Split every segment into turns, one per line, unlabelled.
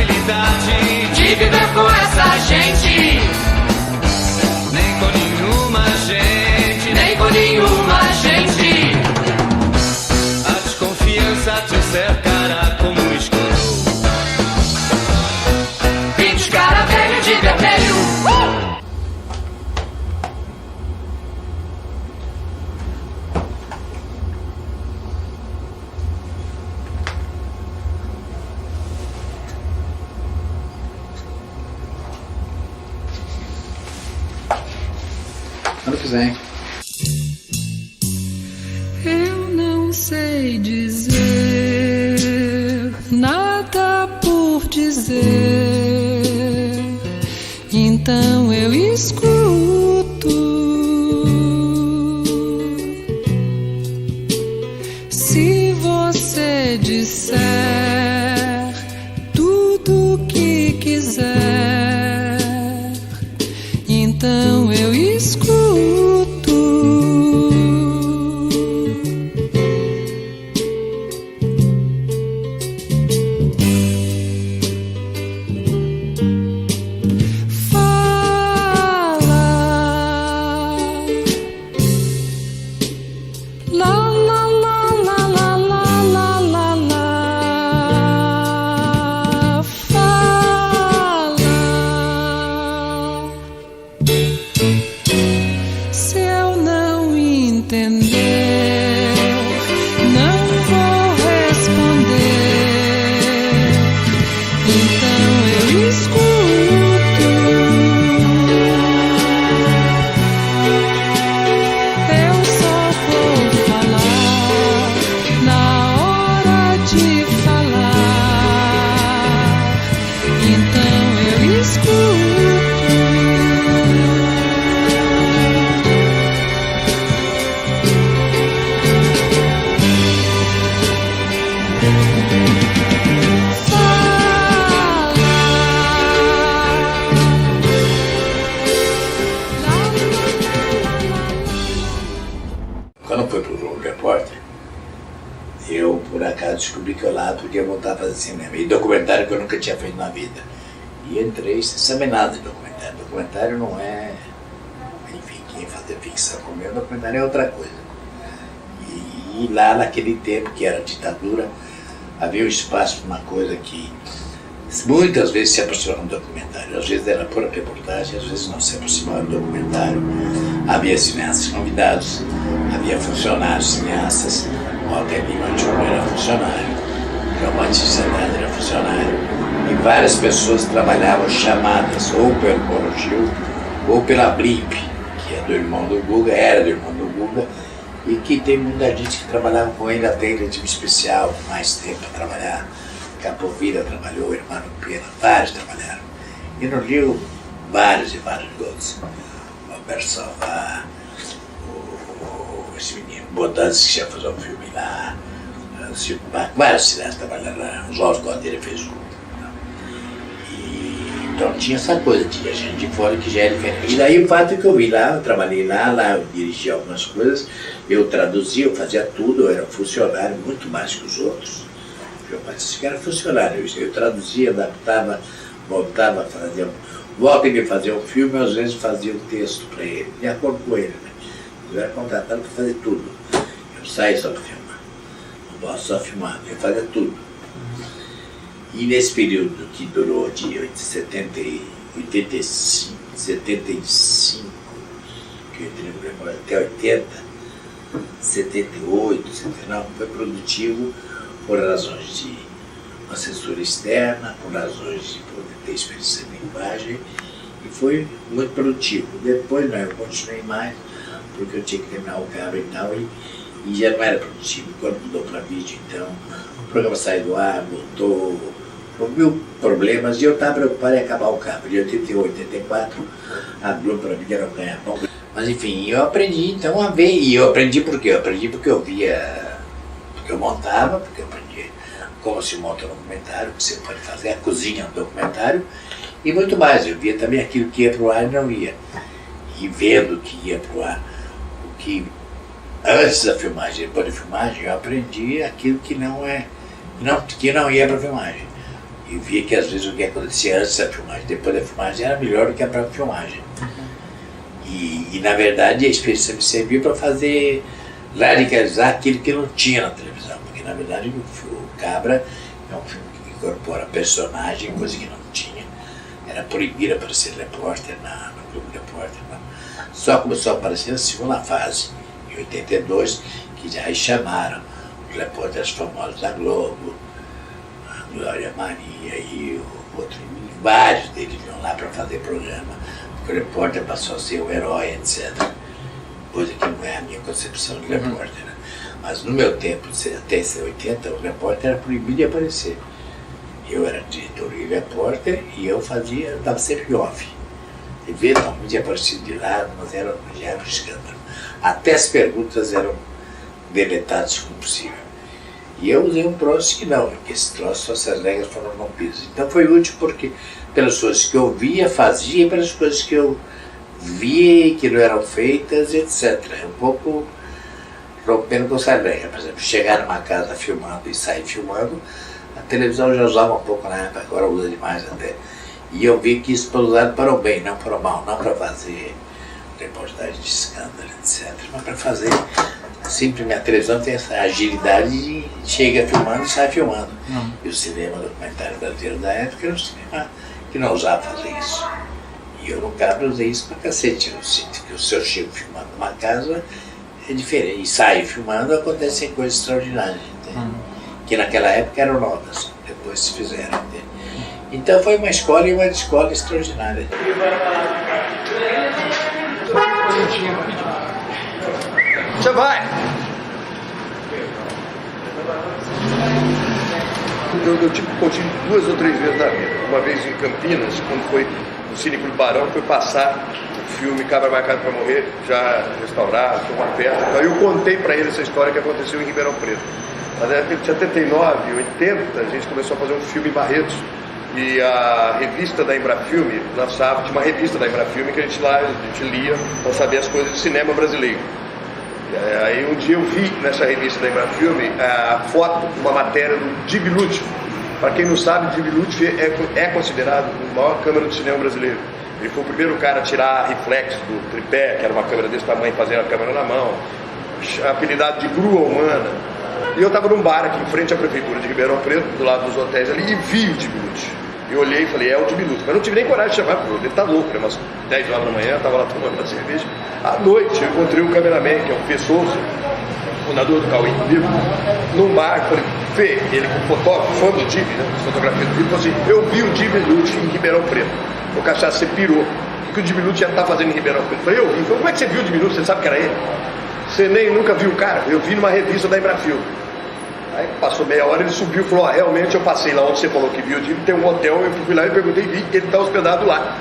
possibilidade de viver com essa gente. Nem com nenhuma gente, nem com nenhuma gente. A desconfiança te cercará como um escudo. Pinte os cara velho de vermelho.
Quando quiser.
Eu não sei dizer nada por dizer, então eu escuto. Se você disser tudo o que quiser, então eu escuto.
Quando eu fui pro Globo Repórter, eu por acaso descobri que eu lá podia voltar a fazer cinema. E documentário que eu nunca tinha feito na vida. E entrei sem saber nada de documentário. Documentário não é, enfim, quem fazer ficção comigo, documentário é outra coisa. E lá naquele tempo que era ditadura, havia um espaço para uma coisa que muitas vezes se aproximava do documentário. Às vezes era pura reportagem, às vezes não se aproximava do documentário. Havia cineastas convidados, havia funcionários cineastas. Walter Lima era funcionário, João Batista Andrade era funcionário. E várias pessoas trabalhavam chamadas ou pelo Paulo Gil ou pela Blip, que é do irmão do Guga, era do irmão do Guga, e que tem muita gente que trabalhava com ele até em regime especial, mais tempo para trabalhar. Capovilla trabalhou, Irmão Pena, vários trabalharam. E no Rio, vários e vários outros. O Alberto Salvar, esse menino Bodantes, que já fez um filme lá, vários cineastas trabalharam lá, o Jorge Cordeiro fez um. Então tinha essa coisa, tinha gente de fora que já era diferente. E daí o fato é que eu vi lá, eu trabalhei lá eu dirigia algumas coisas, eu traduzia, eu fazia tudo, eu era funcionário muito mais que os outros. Eu parecia que era funcionário, eu traduzia, adaptava, montava, fazia. Volta e me fazia um filme, às vezes fazia um texto para ele, de acordo com ele, né? Eu era contratado para fazer tudo. Eu saía só para filmar, não posso só filmar, eu fazia tudo. E nesse período que durou de 75, que eu entrei no Memória até 80, 78, 79, foi produtivo por razões de uma censura externa, por razões de poder ter experiência de linguagem, e foi muito produtivo. Depois não, eu continuei mais, porque eu tinha que terminar o cabo e tal, e já não era produtivo. Quando mudou para vídeo, então, o programa saiu do ar, voltou, houve mil problemas, e eu estava preocupado em acabar o cabo. De 88, 84, a Globo para mim era um ganha-pão. Mas enfim, eu aprendi então a ver, e eu aprendi por quê? Eu aprendi porque eu via, porque eu montava, porque eu aprendi como se monta um documentário, que você pode fazer a cozinha do documentário, e muito mais. Eu via também aquilo que ia para o ar e não ia. E vendo o que ia para o ar, o que antes da filmagem e depois da filmagem, eu aprendi aquilo que não ia para a filmagem. E via que às vezes o que acontecia antes da filmagem, depois da filmagem, era melhor do que a própria filmagem. E na verdade a experiência me serviu para fazer, radicalizar aquilo que não tinha na televisão, porque na verdade o Cabra é um filme que incorpora personagem, coisa que não tinha. Era proibido aparecer repórter no Clube Repórter. Não. Só começou a aparecer na segunda fase, em 82, que já chamaram os repórteres famosos da Globo, a Glória Maria e o outro, vários deles iam lá para fazer programa. O repórter passou a ser o herói, etc. Coisa que não é a minha concepção de repórter. Né? Mas no meu tempo, até 80, o repórter era proibido de aparecer. Eu era diretor e repórter e eu estava sempre off. Eventualmente aparecia de lado, mas já era um escândalo. Até as perguntas eram deletadas como possível. E eu usei um troço que não, porque esse troço, essas regras foram rompidas. Então foi útil porque, pelas coisas que eu via, fazia, e pelas coisas que eu via que não eram feitas, etc. É um pouco rompendo com essa regra. Por exemplo, chegar numa casa filmando e sair filmando, a televisão já usava um pouco na época, agora usa demais até. E eu vi que isso foi usado para o bem, não para o mal, não para fazer reportagem de escândalo, etc. Mas para fazer, sempre a televisão tem essa agilidade de chega filmando e sai filmando. E o cinema documentário brasileiro da época era um cinema que não usava fazer isso. E eu no Cabra usei isso pra cacete, no sentido que o seu chego filmando numa casa é diferente. E sai filmando, acontecem coisas extraordinárias, entende? Que naquela época eram novas, depois se fizeram, entende? Então foi uma escola e uma escola extraordinária.
Você vai! Eu tive duas ou três vezes na vida. Uma vez em Campinas, quando foi no Cine Clube Barão, foi passar o filme Cabra Marcado para Morrer, já restaurado, com uma peça. Então eu contei para ele essa história que aconteceu em Ribeirão Preto. Na década de 79, 80, a gente começou a fazer um filme em Barretos. E a revista da Embrafilme lançava, tinha uma revista da Embrafilme que a gente lia para saber as coisas de cinema brasileiro. Aí um dia eu vi nessa revista da Embrafilme a foto, uma matéria do Di Vilucci. Para quem não sabe, Di Vilucci é considerado o maior câmera do cinema brasileiro. Ele foi o primeiro cara a tirar reflexo do tripé, que era uma câmera desse tamanho, fazendo a câmera na mão, apelidado de grua humana. E eu estava num bar aqui em frente à prefeitura de Ribeirão Preto, do lado dos hotéis ali, e vi o Di Vilucci. Eu olhei e falei, é o Di Vilucci. Mas não tive nem coragem de chamar, porque ele tá louco, né? Umas 10 horas da manhã, eu estava lá tomando uma cerveja. À noite, eu encontrei um cameraman, que é o Fê Souza, fundador do Cauê Vivo, num bar. Falei, Fê, ele como fotógrafo, fã do Di, né? Fotografia do Di, falou assim, eu vi o Di Vilucci em Ribeirão Preto. O cachaça, você pirou. O que o Di Vilucci já tá fazendo em Ribeirão Preto? Eu falei, eu vi. Falei, como é que você viu o Di Vilucci? Você sabe que era ele? Você nem nunca viu o cara? Eu vi numa revista da Embrafilme. Aí passou meia hora, ele subiu e falou, realmente eu passei lá onde você falou que viu o Di, tem um hotel, eu fui lá e perguntei e vi que ele está hospedado lá.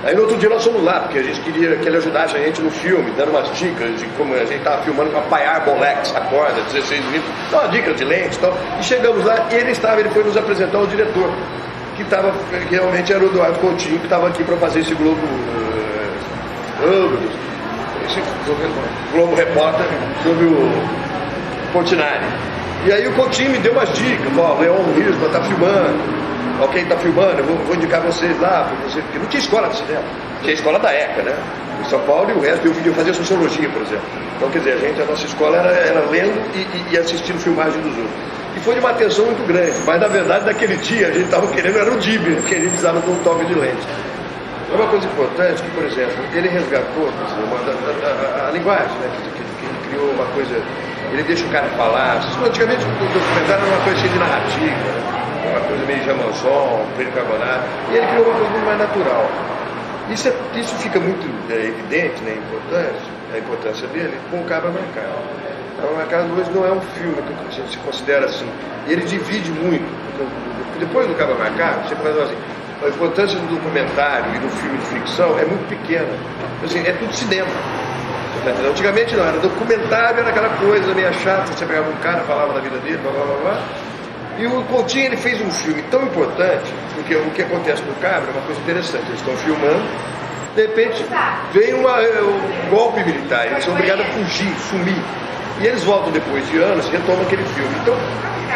Aí no outro dia nós fomos lá, porque a gente queria que ele ajudasse a gente no filme, dando umas dicas de como a gente estava filmando com a Payar Bolex, a corda, 16 mm, dá uma dica de lente e tal. E chegamos lá e ele foi nos apresentar ao diretor, que realmente era o Eduardo Coutinho, que estava aqui para fazer esse Globo Repórter sobre o Portinari. E aí o Coutinho me deu umas dicas, ó, o Leon Risco está filmando, ó, quem está filmando, eu vou indicar vocês lá, porque não tinha escola de cinema, tinha escola da ECA, né? Em São Paulo, e o resto eu fazia sociologia, por exemplo. Então, quer dizer, a nossa escola era lendo e assistindo filmagem dos outros. E foi de uma atenção muito grande, mas na verdade naquele dia a gente estava querendo, era o DIB, que a gente precisava de um toque de lente. É uma coisa importante que, por exemplo, ele resgatou a linguagem, né? Que ele criou uma coisa. Ele deixa o cara falar. Antigamente o documentário era uma coisa cheia de narrativa, uma coisa meio Jamanson, Pedro Carbonaro, e ele criou uma coisa muito mais natural. Isso fica muito evidente, né, a importância dele, com o Cabra Marcado. O Cabra Marcado hoje não é um filme que a gente se considera assim. E ele divide muito. Depois do Cabra Marcado, você pode assim, a importância do documentário e do filme de ficção é muito pequena. Assim, é tudo cinema. Antigamente não, era documentário, era aquela coisa meio chata, você pegava um cara, falava da vida dele, blá blá blá blá. E o Coutinho, ele fez um filme tão importante, porque o que acontece no Cabra é uma coisa interessante, eles estão filmando, de repente vem um golpe militar, eles são obrigados a fugir, sumir. E eles voltam depois de anos e retomam aquele filme. Então,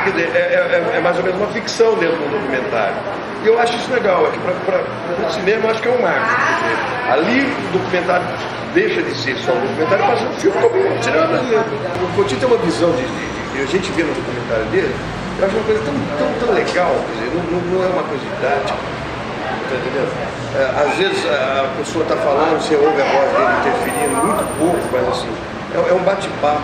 Quer dizer, é mais ou menos uma ficção dentro do documentário. E eu acho isso legal, é que para o cinema eu acho que é um marco. Ali o documentário deixa de ser só um documentário, mas um filme como o cinema brasileiro. O Coutinho tem uma visão a gente vê no documentário dele, eu acho uma coisa tão legal, quer dizer, não é uma coisa didática, tá entendendo? Às vezes a pessoa está falando, você ouve a voz dele interferindo, muito pouco, mas assim, é um bate-papo.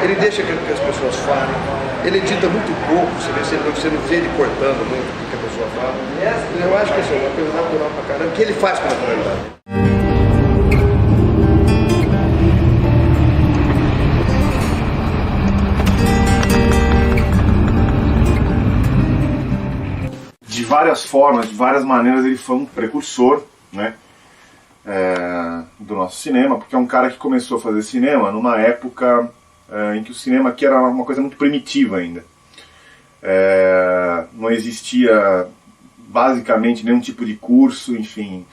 Ele deixa que as pessoas falem, ele edita muito pouco, você não vê ele cortando muito o que a pessoa fala. Eu acho que isso é uma coisa natural pra caramba, que ele faz com naturalidade.
De várias formas, de várias maneiras, ele foi um precursor, né, do nosso cinema, porque é um cara que começou a fazer cinema numa época em que o cinema aqui era uma coisa muito primitiva ainda. Não existia basicamente nenhum tipo de curso, enfim,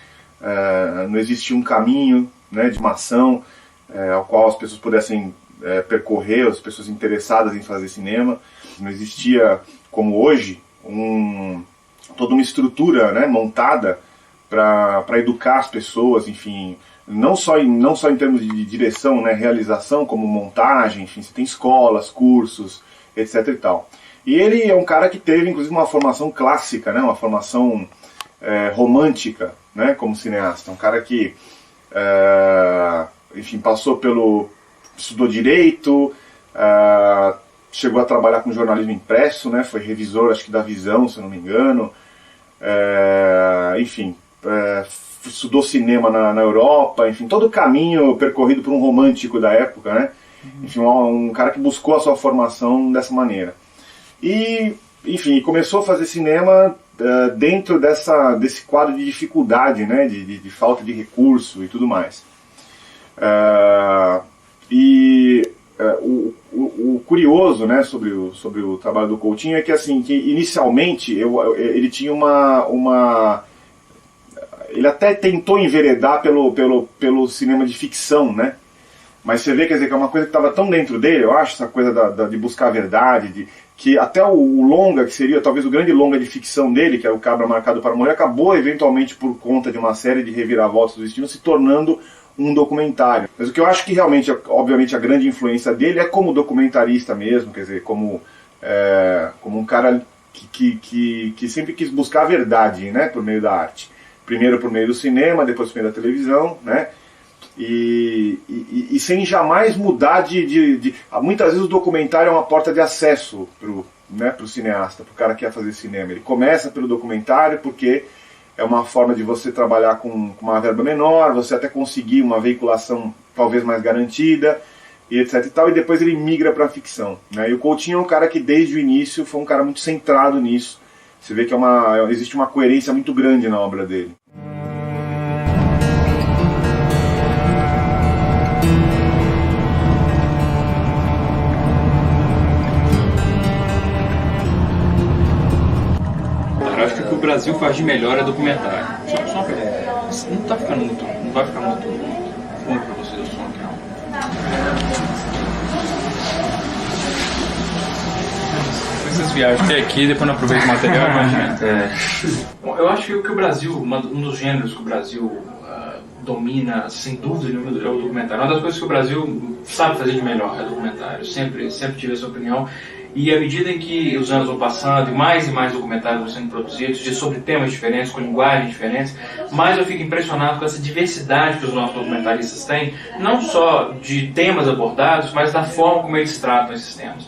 não existia um caminho, né, de uma ação ao qual as pessoas pudessem percorrer, as pessoas interessadas em fazer cinema. Não existia, como hoje, toda uma estrutura, né, montada para educar as pessoas, enfim, não só em termos de direção, né, realização, como montagem, enfim, você tem escolas, cursos, etc e tal. E ele é um cara que teve, inclusive, uma formação clássica, né, uma formação romântica, né, como cineasta. Um cara que, enfim, estudou direito, chegou a trabalhar com jornalismo impresso, né, foi revisor, acho que da Visão, se eu não me engano. Enfim, estudou cinema na Europa, enfim, todo o caminho percorrido por um romântico da época, né? Enfim, um cara que buscou a sua formação dessa maneira. E, enfim, começou a fazer cinema dentro desse quadro de dificuldade, né? De falta de recurso e tudo mais. O curioso, né, sobre o trabalho do Coutinho é que, assim, que inicialmente ele tinha ele até tentou enveredar pelo cinema de ficção, né? Mas você vê, quer dizer, que é uma coisa que estava tão dentro dele, eu acho, essa coisa de buscar a verdade, que até o longa, que seria talvez o grande longa de ficção dele, que é o Cabra Marcado para Morrer, acabou eventualmente por conta de uma série de reviravoltas do destino se tornando um documentário. Mas o que eu acho que realmente, obviamente, a grande influência dele é como documentarista mesmo, quer dizer, como um cara que sempre quis buscar a verdade, né, por meio da arte. Primeiro por meio do cinema, depois por meio da televisão, né, e sem jamais mudar muitas vezes o documentário é uma porta de acesso pro cineasta, pro cara que quer fazer cinema. Ele começa pelo documentário porque é uma forma de você trabalhar com uma verba menor, você até conseguir uma veiculação talvez mais garantida, e etc e tal, e depois ele migra para a ficção, né? E o Coutinho é um cara que desde o início foi um cara muito centrado nisso. Você vê que existe uma coerência muito grande na obra dele.
Eu acho que o que o Brasil faz de melhor é documentário. Só uma pergunta. Não vai ficar muito ruim pra vocês o som aqui, não. Essas viagens até aqui, depois não aproveito o material, imagina. Bom, eu acho que o que o Brasil, um dos gêneros que o Brasil domina, sem dúvida nenhuma, é o documentário. Uma das coisas que o Brasil sabe fazer de melhor é o documentário. Sempre tive essa opinião. E à medida em que os anos vão passando e mais documentários vão sendo produzidos sobre temas diferentes, com linguagens diferentes, mais eu fico impressionado com essa diversidade que os nossos documentaristas têm, não só de temas abordados, mas da forma como eles tratam esses temas.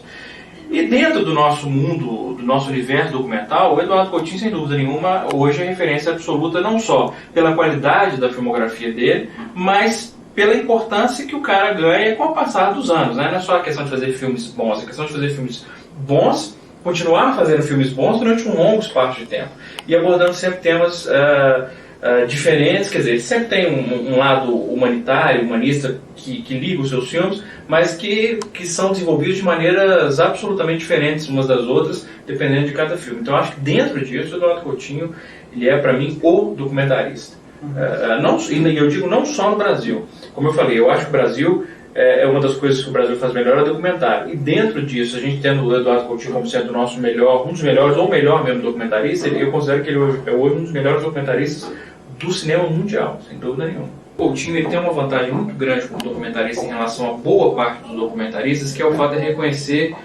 E dentro do nosso mundo, do nosso universo documental, o Eduardo Coutinho, sem dúvida nenhuma, hoje é referência absoluta não só pela qualidade da filmografia dele, mas pela importância que o cara ganha com o passar dos anos, né? Não é só a questão de fazer filmes bons, é a questão de fazer filmes bons, continuar fazendo filmes bons durante um longo espaço de tempo. E abordando sempre temas diferentes, quer dizer, ele sempre tem um lado humanitário, humanista, que liga os seus filmes, mas que são desenvolvidos de maneiras absolutamente diferentes umas das outras, dependendo de cada filme. Então eu acho que dentro disso, o Eduardo Coutinho, ele é, para mim, o documentarista. E eu digo não só no Brasil. Como eu falei, eu acho que o Brasil é uma das coisas que o Brasil faz melhor, é documentário. E dentro disso, a gente tendo o Eduardo Coutinho como sendo o nosso melhor, um dos melhores, ou o melhor mesmo documentarista, eu considero que ele é hoje um dos melhores documentaristas do cinema mundial, sem dúvida nenhuma. O Coutinho ele tem uma vantagem muito grande como documentarista em relação a boa parte dos documentaristas, que é o fato de reconhecer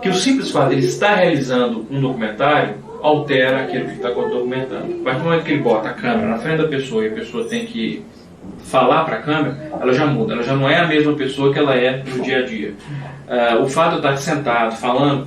que o simples fato de ele estar realizando um documentário altera aquilo que está documentando. A partir do momento que ele bota a câmera na frente da pessoa e a pessoa tem que falar para a câmera, ela já muda, ela já não é a mesma pessoa que ela é no dia a dia. O fato de eu estar sentado, falando,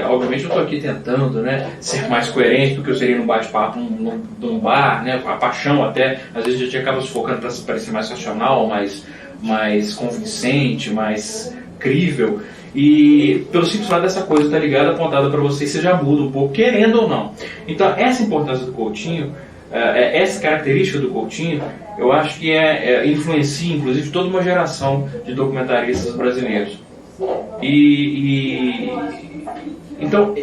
obviamente eu estou aqui tentando, né, ser mais coerente do que eu seria num bate-papo num bar, né, a paixão até, às vezes a gente acaba sufocando para parecer mais racional, mais convincente, mais crível, e pelo simples fato dessa coisa estar ligada, apontada para você, você já muda um pouco, querendo ou não. Então essa importância do Coutinho, essa característica do Coutinho, eu acho que influencia inclusive toda uma geração de documentaristas brasileiros. Então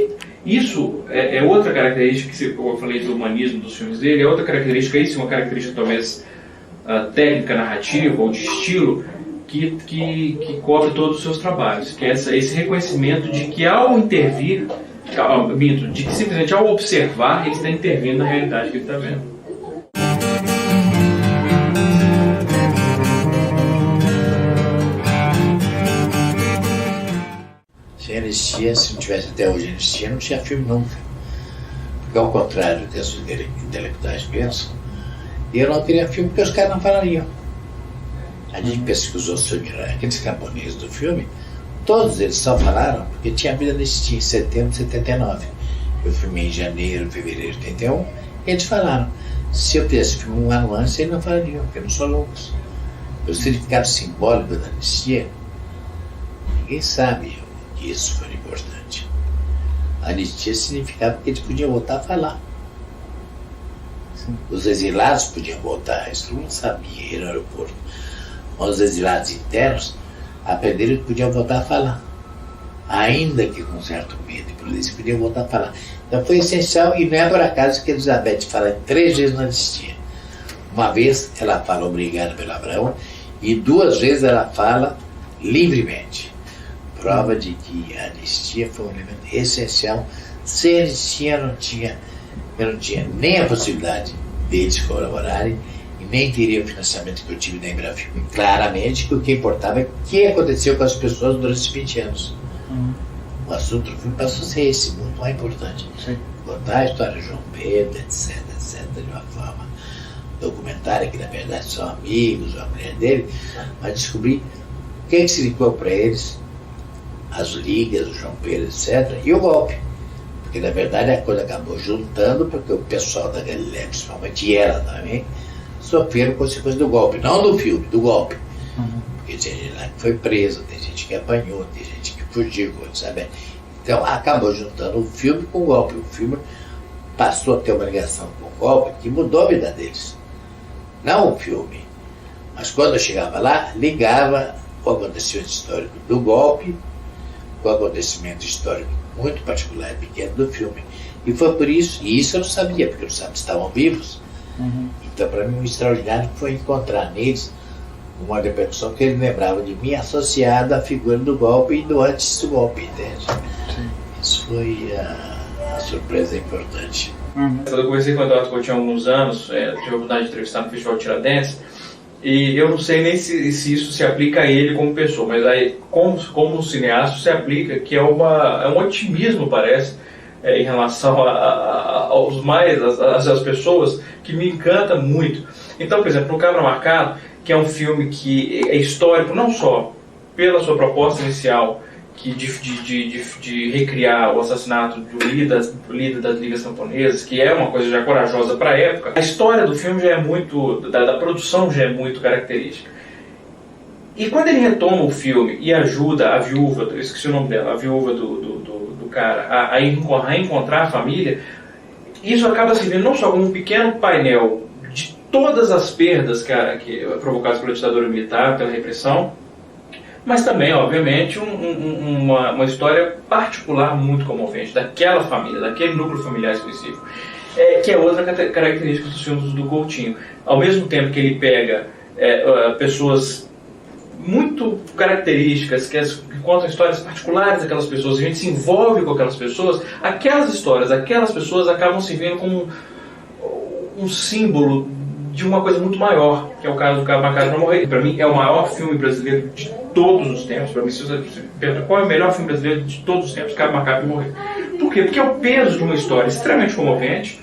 isso é outra característica que eu falei do humanismo dos filmes dele, é outra característica, isso é uma característica talvez técnica, narrativa ou de estilo que cobre todos os seus trabalhos, que é esse reconhecimento de que ao intervir, de que simplesmente ao observar ele está intervindo na realidade que ele está vendo.
Sem anistia, se não tivesse até hoje anistia, não tinha filme nunca. Porque ao contrário do que os intelectuais pensam, eu não queria filme porque os caras não falariam. A gente pesquisou sobre aqueles camponeses do filme, todos eles só falaram porque tinha havido anistia em setembro de 79. Eu filmei em janeiro, fevereiro de 81, e eles falaram. Se eu tivesse filme um ano antes, eles não falariam, porque não são loucos. O significado simbólico da anistia, ninguém sabe que isso foi importante. A anistia significava que eles podiam voltar a falar. Sim. Os exilados podiam voltar, isso não sabia no aeroporto. Mas os exilados internos aprenderam que podiam voltar a falar. Ainda que com certo medo, por isso podiam voltar a falar. Então foi essencial, e não é por acaso que Elizabeth fala 3 vezes na anistia. Uma vez ela fala obrigada pelo Abraão, e 2 vezes ela fala livremente. Prova de que a anistia foi um elemento essencial. Sem anistia eu não tinha nem a possibilidade deles colaborarem, e nem teria o financiamento que eu tive da Embrafilme. Claramente que o que importava é o que aconteceu com as pessoas durante esses 20 anos. O assunto do filme passou a ser esse, muito mais importante. Sim. Contar a história de João Pedro, etc, de uma forma documentária, que na verdade são amigos, a mulher dele, mas descobrir o que significou para eles as ligas, o João Pedro, etc, e o golpe. Porque na verdade a coisa acabou juntando, porque o pessoal da Galileia, principalmente e ela também, sofreram consequências do golpe, não do filme, do golpe. Porque tem gente lá que foi preso, tem gente que apanhou, tem gente que fugiu, sabe? Então acabou juntando o filme com o golpe. O filme passou a ter uma ligação com o golpe que mudou a vida deles. Não o filme. Mas quando eu chegava lá, ligava o acontecimento histórico do golpe com o acontecimento histórico muito particular e pequeno do filme. E foi por isso, e isso eu não sabia, porque eu não sabia se estavam vivos. Então para mim o extraordinário foi encontrar neles uma repercussão que ele lembrava de mim associada à figura do golpe e do antes do golpe, entende? Sim. Isso foi a surpresa importante.
Eu conversei com o Eduardo Coutinho há alguns anos, tive a oportunidade de entrevistar no Festival Tiradentes, e eu não sei nem se isso se aplica a ele como pessoa, mas aí, como cineasta se aplica, que é um otimismo, parece, em relação às pessoas, que me encanta muito. Então, por exemplo, no Cabra Marcado, que é um filme que é histórico, não só pela sua proposta inicial, que de recriar o assassinato do líder das ligas camponesas, que é uma coisa já corajosa para a época. A história do filme já é muito, da produção já é muito característica. E quando ele retoma o filme e ajuda a viúva, eu esqueci o nome dela, a viúva do cara, a encontrar a família, isso acaba servindo não só como um pequeno painel de todas as perdas que provocadas pela ditadura militar, pela repressão, mas também, obviamente, uma história particular muito comovente daquela família, daquele núcleo familiar específico, que é outra característica dos filmes do Coutinho. Ao mesmo tempo que ele pega pessoas muito características, que contam histórias particulares daquelas pessoas, a gente se envolve com aquelas pessoas, aquelas histórias, aquelas pessoas acabam se vendo como um símbolo de uma coisa muito maior, que é o caso do Cabo Marcado para Morrer. Para mim é o maior filme brasileiro de todos os tempos. Para mim, se você pergunta qual é o melhor filme brasileiro de todos os tempos, Cabo Marcado para Morrer. Por quê? Porque é o peso de uma história extremamente comovente,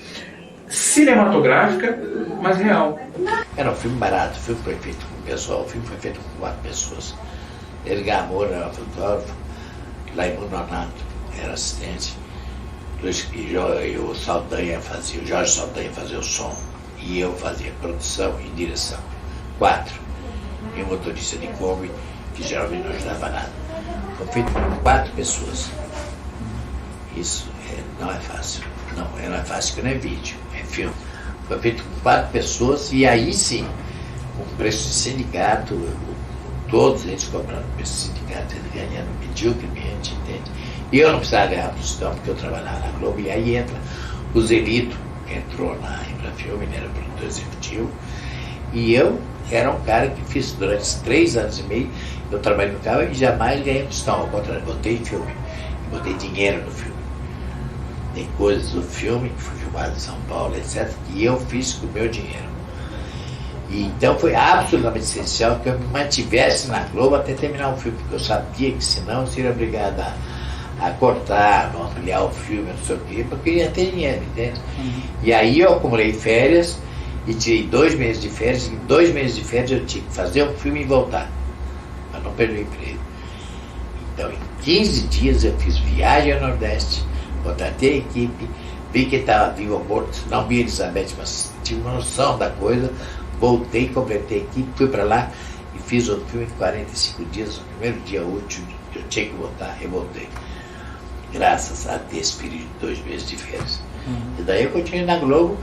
cinematográfica, mas real.
Era um filme barato, o filme foi feito com o pessoal, o filme foi feito com 4 pessoas. Edgar Moura era fotógrafo, Raimundo Nonato era assistente, e o Saldanha fazia, o Jorge Saldanha fazia o som, e eu fazia produção e direção. 4. E um motorista de Kombi, que geralmente não ajudava nada. Foi feito por 4 pessoas. Isso não é fácil. Não é fácil, porque não é vídeo, é filme. Foi feito com 4 pessoas, e aí sim, com preço de sindicato, todos eles cobrando preço de sindicato, eles ganhando mediocremente, entende? E eu não precisava ganhar tostão, porque eu trabalhava na Globo, e aí entra o Zelito, que entrou na Embrafilme, ele era produtor executivo, e eu era um cara que fiz durante 3 anos e meio, eu trabalhei no carro e jamais ganhei tostão, ao contrário, botei filme, botei dinheiro no filme. Tem coisas do filme que foi filmado em São Paulo, etc., que eu fiz com o meu dinheiro. E então foi absolutamente essencial que eu me mantivesse na Globo até terminar o filme, porque eu sabia que senão eu seria obrigado a cortar, não ampliar o filme, não sei o quê, porque eu ia ter dinheiro, entende? E aí eu acumulei férias e tirei 2 meses de férias, e em 2 meses de férias eu tinha que fazer um filme e voltar, para não perder o emprego. Então em 15 dias eu fiz viagem ao Nordeste, contratei a equipe, vi que estava vivo ou morto, não vi Elizabeth, mas tinha uma noção da coisa, voltei, completei a equipe, fui para lá e fiz um filme em 45 dias, no primeiro dia útil, eu tinha que voltar, eu voltei. Graças a ter esse período de 2 meses de férias. E daí eu continuei na Globo,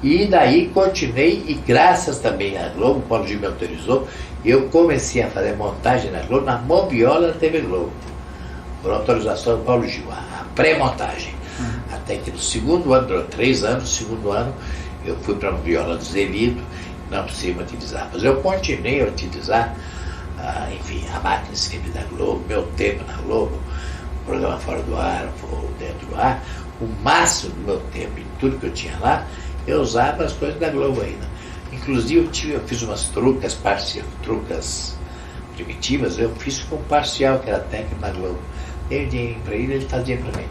e daí continuei, e graças também à Globo, o Paulo Gil me autorizou, eu comecei a fazer montagem na Globo, na Moviola da TV Globo, por autorização do Paulo Gil, a pré-montagem. Até que no segundo ano, durou 3 anos, no segundo ano, eu fui para a Moviola do Zelito, não precisava utilizar, mas eu continuei a utilizar, enfim, a máquina de escrever da Globo, meu tempo na Globo, programa Fora do Ar, ou Dentro do Ar, o máximo do meu tempo, em tudo que eu tinha lá, eu usava as coisas da Globo ainda. Inclusive eu fiz umas trucas primitivas, eu fiz com parcial, que era técnico da Globo. Dei dinheiro para ele fazia para mim.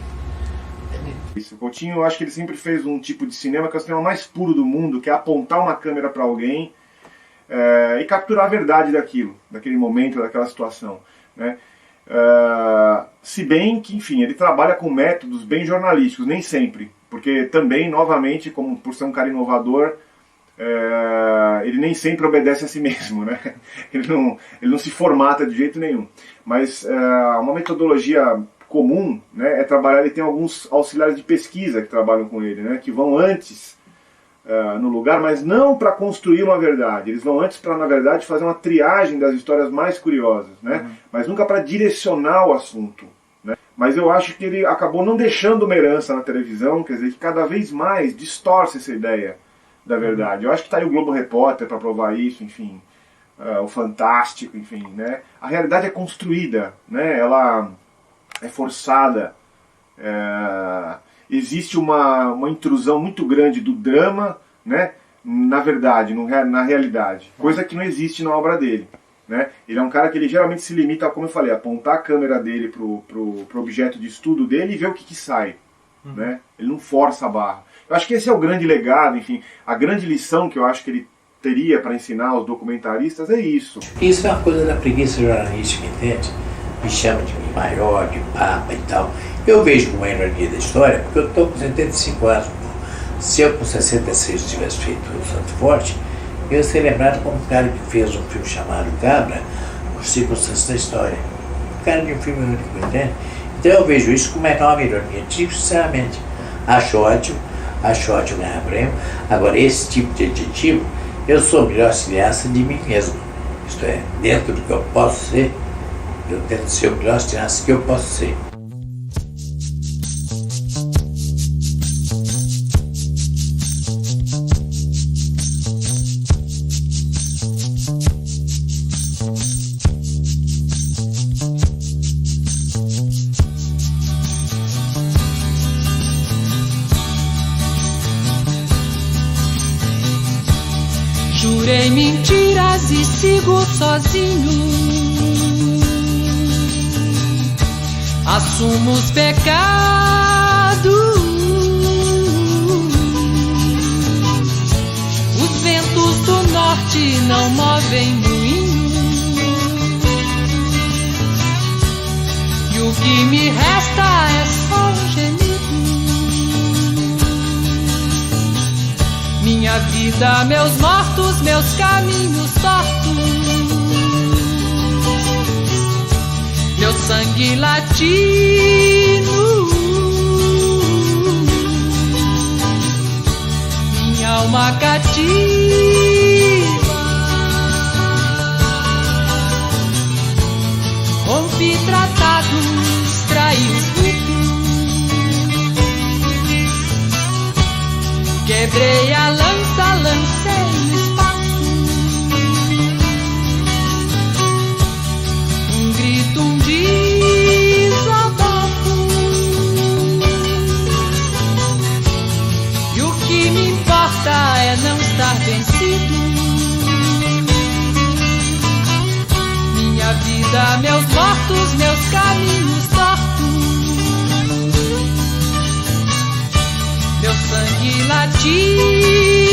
Isso, o Coutinho, eu acho que ele sempre fez um tipo de cinema que é o cinema mais puro do mundo, que é apontar uma câmera para alguém e capturar a verdade daquilo, daquele momento, daquela situação, né? Se bem que, enfim, ele trabalha com métodos bem jornalísticos, nem sempre, porque também, novamente, como por ser um cara inovador, ele nem sempre obedece a si mesmo, né? Ele não se formata de jeito nenhum. Mas uma metodologia comum, né, é trabalhar, ele tem alguns auxiliares de pesquisa que trabalham com ele, né, que vão antes no lugar, mas não para construir uma verdade, eles vão antes para, na verdade, fazer uma triagem das histórias mais curiosas, né, mas nunca para direcionar o assunto, né. Mas eu acho que ele acabou não deixando uma herança na televisão, quer dizer, que cada vez mais distorce essa ideia da verdade. Eu acho que está aí o Globo Repórter para provar isso, enfim, o Fantástico, enfim, né, a realidade é construída, né, ela é forçada, existe uma intrusão muito grande do drama, né, na verdade, na realidade, coisa que não existe na obra dele, né. Ele é um cara que ele geralmente se limita, como eu falei, a apontar a câmera dele pro objeto de estudo dele e ver o que sai, né. Ele não força a barra. Eu acho que esse é o grande legado, enfim, a grande lição que eu acho que ele teria para ensinar aos documentaristas é isso.
Isso é uma coisa da preguiça jornalística, entende? Me chama de maior, de papa e tal. Eu vejo como uma ironia da história, porque eu estou com 75 anos. Se eu com 66 tivesse feito o Santo Forte, eu ia ser lembrado como um cara que fez um filme chamado Cabra, por circunstâncias da história. Um cara de um filme único, entende? Então eu vejo isso como uma enorme ironia. Tipo, sinceramente, acho ótimo ganhar prêmio. Agora, esse tipo de adjetivo, eu sou o melhor cineasta de mim mesmo. Isto é, dentro do que eu posso ser, eu tento ser o melhor cineasta que eu posso ser.
Jurei mentiras e sigo sozinho. Assumo os pecados. Os ventos do norte não movem moinho. E o que me resta é só um gemido. Minha vida, meus mortos, meus caminhos tortos, meu sangue latino, minha alma cativa. Rompi tratados, traí os ritos, quebrei a lança, lancei no espaço. Um grito, um desabafo. E o que me importa é não estar vencido. Minha vida, meus mortos, meus caminhos tortos, meu sangue latino.